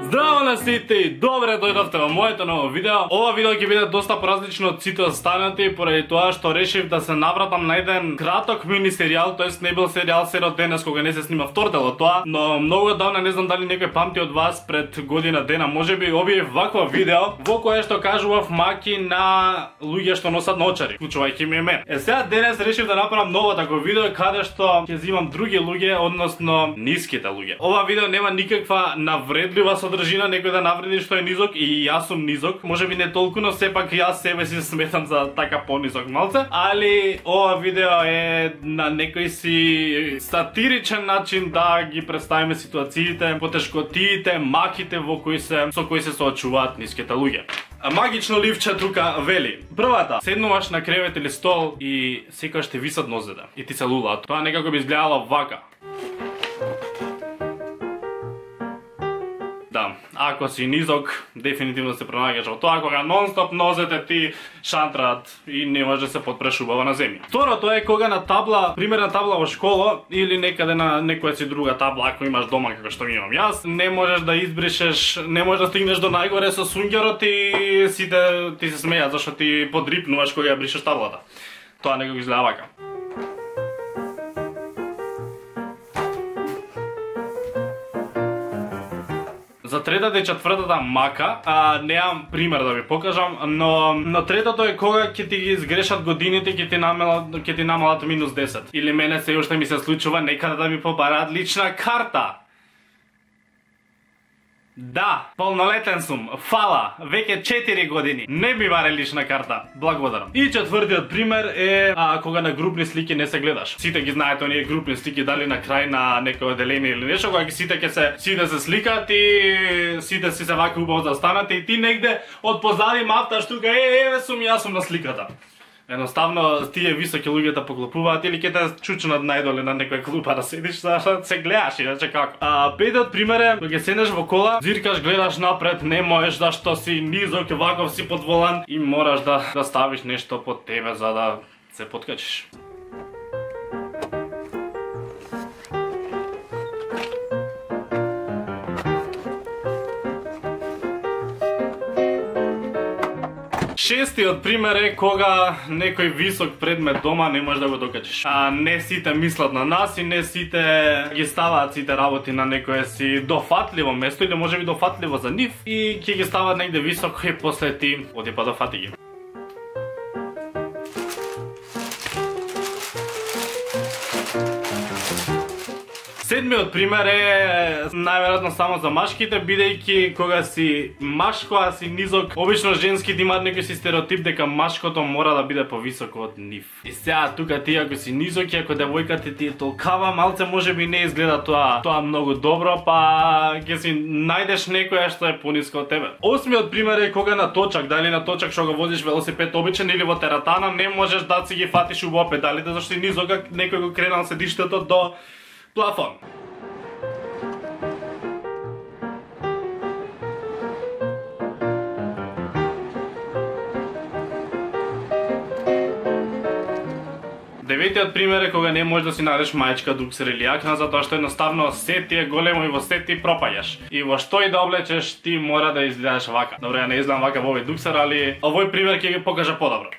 Здраво на сите и добре дојдовте во моето ново видео. Ова видео ќе биде доста поразлично од сите останати поради тоа што решив да се навратам на еден краток мини серијал, тоест не бил серијал се од денес кога не се снима втор дел од тоа, но многу одавна не знам дали некој памти од вас пред година дена, можеби објавив вакво видео во кое што кажував маки на луѓе што носат наочари, вклучувајќи ми мен. Сега денес решив да направам ново такво видео каде што ќе зимам други луѓе, односно ниските луѓе. Ова видео нема никаква навредлива содржина, некој да навреди што е низок и јас сум низок, можеби не толку, но сепак јас себе си сметам за така понизок малце, али ова видео е на некој си сатиричен начин да ги представиме ситуациите, потешкотиите, маките со кои се соочуваат ниските луѓе. Магично ливче тука вели: првата, седнуваш на кревет или стол и секогаш те висат нозете и ти се лулаат. Тоа некако би изгледало вака. Да, ако си низок, дефинитивно се пронаѓаш во тоа кога нон-стоп нозете ти шантраат и не може да се подпреш убаво на земја. Второто е кога на табла, примерна табла во школа или некаде на некоја си друга табла, ако имаш дома како што имам јас, не можеш да избришеш, не можеш да стигнеш до најгоре со сунгерот и сите ти се смеат зашто ти подрипнуваш кога ја бришеш таблата. Тоа некако изгледа вака. За третата и четвртата мака, неам пример да ви покажам, но третото е кога ќе ти ги изгрешат годините, ќе ти намалат минус 10. Или мене се уште ми се случува некаде да ми побараат лична карта. Да, полнолетен сум, фала, веќе 4 години, не ми баре лична карта, благодарам. И четвртиот пример е кога на групни слики не се гледаш. Сите ги знаете оние групни слики, дали на крај на некој одделение или нешто, кога сите се сликаат и сите си се вака убаво застанате и ти негде од позади мафташ тука, еве сум, јас сум на сликата. Едноставно тие високи луѓето поклопуваат или ќе те чучнат најдоле на некоја клупа да седиш, зашто се гледаш иначе како. Петиот пример е кога седнеш во кола, зиркаш, гледаш напред, не можеш зашто си низок, ваков си под волан и мораш да ставиш нешто под тебе за да се поткачиш. Шестиот пример е кога некој висок предмет дома не можеш да го докачиш. Не сите мислат на нас и не сите ги ставаат сите работи на некое си дофатливо место или можеби дофатливо за нив и ќе ги ставаат негде високо и после ти оди па дофати ги. Седмиот пример е најверојатно само за машките, бидејќи кога си машко, а си низок, обично женските имаат некој си стереотип дека машкото мора да биде повисоко од нив. И сега тука ти ако си низок и ако девојката ти е толкава малце, можеби не изгледа тоа многу добро, па ќе си најдеш некоја што е пониско од тебе. Осмиот пример е кога на точак, дали на точак што го возиш велосипед обичен или во тератана, не можеш да си ги фатиш убаво педалите зашто си низок, некој го кренал седиштето до плафон. Деветиот пример е кога не можеш да си најдеш маечка, дуксер или јакна, затоа што едноставно се ти е големо и во се ти пропаѓаш. И во што и да облечеш, ти мора да изгледаш вака. Добре, ја не изгледам вака во овој дуксер, али овој пример ќе ги покажа подобро.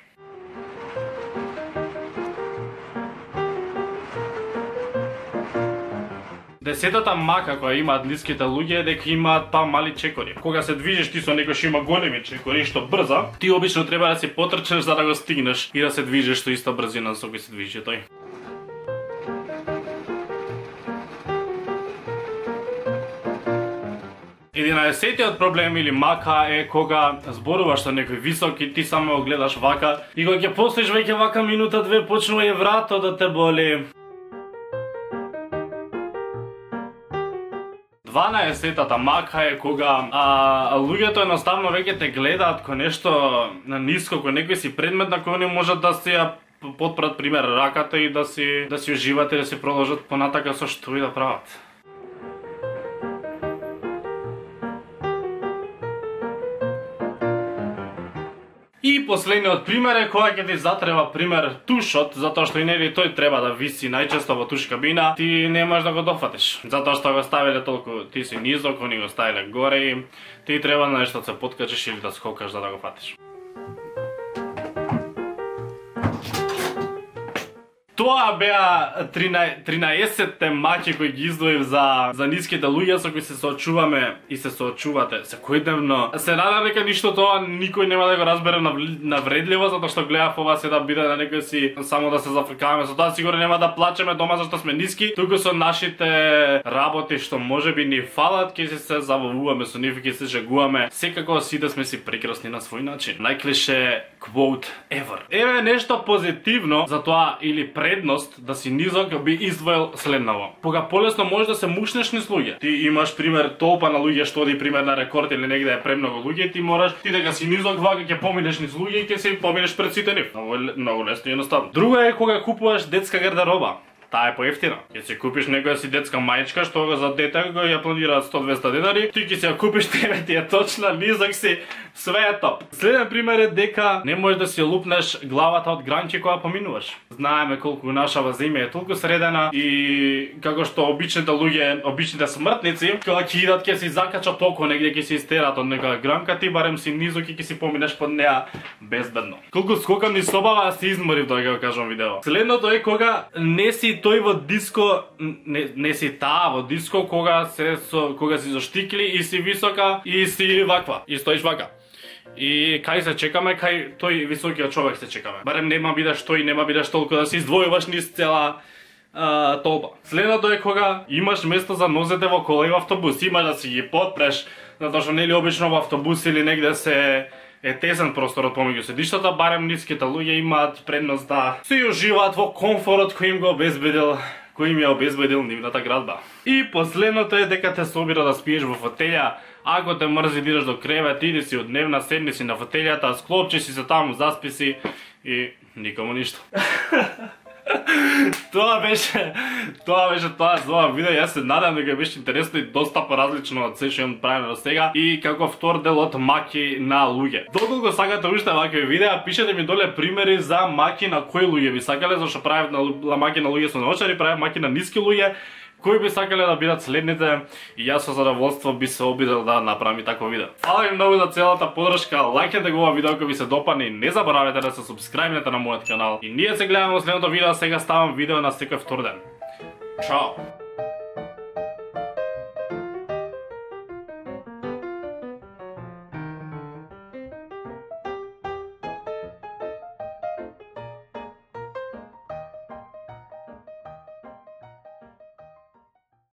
Десетата мака која имаат ниските луѓе е дека имаат мали чекори. Кога се движиш ти со некој што има големи чекори што брза, ти обично треба да си потрчнеш за да го стигнеш и да се движиш со иста брзина со кој се движи тој. Единаесетиот проблем или мака е кога зборуваш со некој висок и ти само го гледаш вака и кога ќе постоиш веќе вака минута две почнува и врато да те боли. 12-тата мака е кога луѓето едноставно веќе те гледаат ко нешто на ниско, ко некој си предмет на кој не можат да си ја потпрат пример раката и да си уживат и да си продолжат понатака со што и да прават. И последниот пример е кога ќе ти затреба пример тушот, затоа што и нели тој треба да виси најчесто во туш кабина, ти не можеш да го дофатиш, затоа што го ставиле толку, ти си низок, они го ставиле горе и ти треба нешто да се подкачиш или да скокаш за да го фатиш. Тоа беа 13 маки кои ги издвоив за ниските луѓе со кои се соочуваме и се соочувате секојдневно. Се надам дека ништо тоа никој нема да го разбере навредливо, затоа што гледав ова се да биде на некој си само да се зафркаваме. Со тоа сигурно нема да плачеме дома зашто сме ниски, туку со нашите работи што можеби ни фалат, ќе се забавуваме со нив, ќе се жегуваме. Секако сите сме си прекрасни на свој начин. Најклише quote ever. Еве нешто позитивно за тоа или предност да си низок би издвоил следново. Кога полесно можеш да се мушнеш низ луѓе. Ти имаш пример толпа на луѓе што оди пример на рекорд или негде е премногу луѓе, ти мораш ти дека си низок вака ќе поминеш низ луѓе и ќе се поминеш пред сите нив. Многу лесно и едноставно. Друго е кога купуваш детска гардероба. Таа е поевтина. Ќе си купиш некоја си детска мајчка што го за дете го ја планира 100-200 денари, ти ќе си ја купиш, тебе ти е точна, низок си, све е топ. Следен пример е дека не можеш да си лупнеш главата од гранчи кога поминуваш. Знаеме колку нашава земја е толку средена и како што обичните луѓе, обичните смртници, кога ќе идат ќе си закачат око негде, ќе си истерат од некоја гранка, ти барем си низок и ќе си поминеш под неа безбедно. Колку скокам низ собава, се изморив додека го кажам видео. Следното е кога не си тој во диско, не си таа во диско кога си со штикли и си висока и си ваква и стоиш вака. И кај се чекаме, кај тој високиот човек се чекаме. Барем нема бидеш тој, нема бидеш толку да се издвојуваш низ цела толпа. Следното е кога имаш место за нозете во кола и во автобус, имаш да си ги подпреш, затоа што нели обично во автобус или негде се е тесен просторот помеѓу седиштата, барем ниските луѓе имаат предност да се уживаат во комфорот кој им ја обезбедил нивната градба. И последното е дека те собира да спиеш во фотелја. Ако те мрзи да идеш до кревет, иди си од дневна, седни си на фотелјата, склопчи си се таму, заспи си и никому ништо. Тоа беше тоа за ова видео. Јас се надам дека беше интересно и доста поразлично од се што имам правено до сега и како втор дел од маки на луѓе. Доколку сакате уште вакви видеа, пишете ми доле примери за маки на кои луѓе би сакале, зашто правев на маки на луѓе со наочари, правев маки на ниски луѓе. Кои би сакале да бидат следните и јас со задоволство би се обидел да направам и такво видео. Фала ви многу за целата поддршка, лајкнете го ова видео ако ви се допадне и не заборавете да се субскрајбнете на мојот канал. И ние се гледаме во следното видео, сега ставам видео на секој втор ден. Чао!